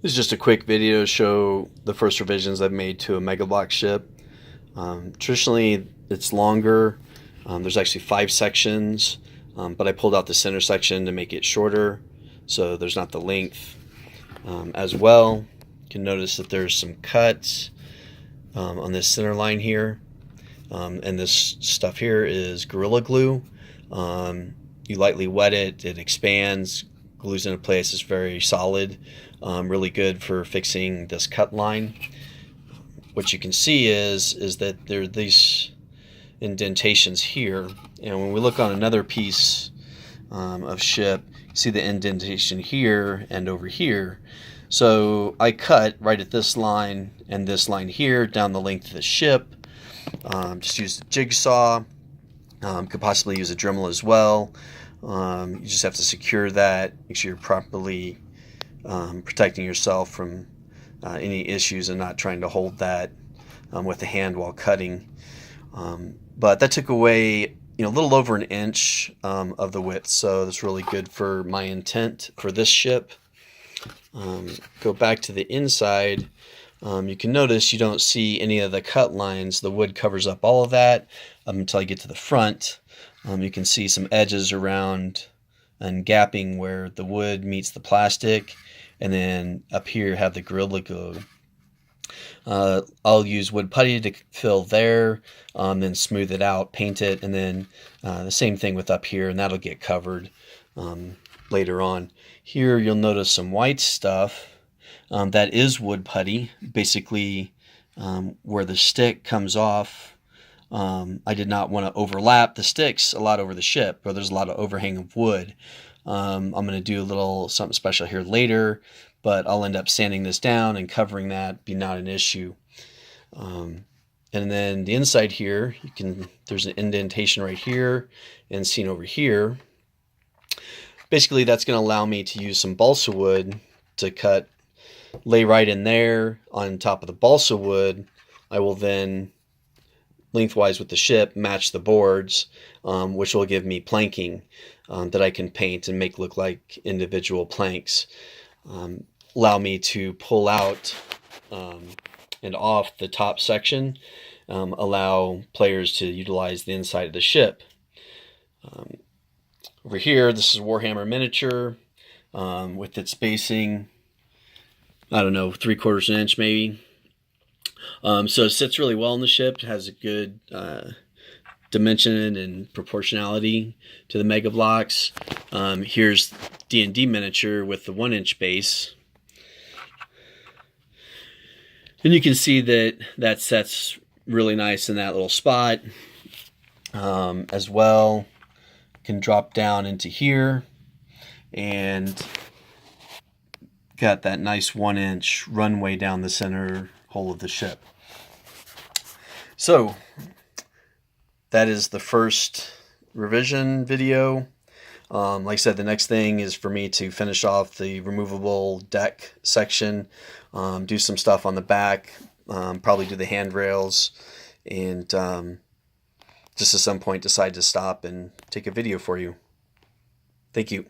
This is just a quick video to show the first revisions I've made to a Megabloks ship. Traditionally, it's longer. There's actually 5 sections, but I pulled out the center section to make it shorter, so there's not the length. As well, you can notice that there's some cuts on this center line here, and this stuff here is Gorilla Glue. You lightly wet it, it expands, glues into place. It's very solid, really good for fixing this cut line. What you can see is that there are these indentations here, and when we look on another piece of ship, you see the indentation here and over here. So I cut right at this line and this line here down the length of the ship. Just use the jigsaw. Could possibly use a Dremel as well. You just have to secure that, make sure you're properly protecting yourself from any issues and not trying to hold that with the hand while cutting. But that took away a little over an inch of the width, so that's really good for my intent for this ship. Go back to the inside. You can notice you don't see any of the cut lines. The wood covers up all of that until you get to the front. You can see some edges around and gapping where the wood meets the plastic, and then up here have the Gorilla Glue. I'll use wood putty to fill there, then smooth it out, paint it, and then the same thing with up here, and that'll get covered later on. Here you'll notice some white stuff. That is wood putty, basically where the stick comes off. I did not want to overlap the sticks a lot over the ship, or there's a lot of overhang of wood. I'm going to do a little something special here later, but I'll end up sanding this down and covering that, be not an issue. And then the inside here, there's an indentation right here and seen over here. Basically, that's going to allow me to use some balsa wood to lay right in there on top of the balsa wood. I will then, lengthwise with the ship, match the boards, which will give me planking that I can paint and make look like individual planks. Allow me to pull out and off the top section, allow players to utilize the inside of the ship. Over here, this is Warhammer miniature with its spacing, I don't know, 3/4 inch maybe. So it sits really well in the ship. It has a good dimension and proportionality to the Megabloks. Here's D&D miniature with the 1-inch base. And you can see that sets really nice in that little spot. As well, can drop down into here and got that nice 1-inch runway down the center hole of the ship. So that is the first revision video. Like I said, the next thing is for me to finish off the removable deck section, do some stuff on the back, probably do the handrails, and just at some point decide to stop and take a video for you. Thank you.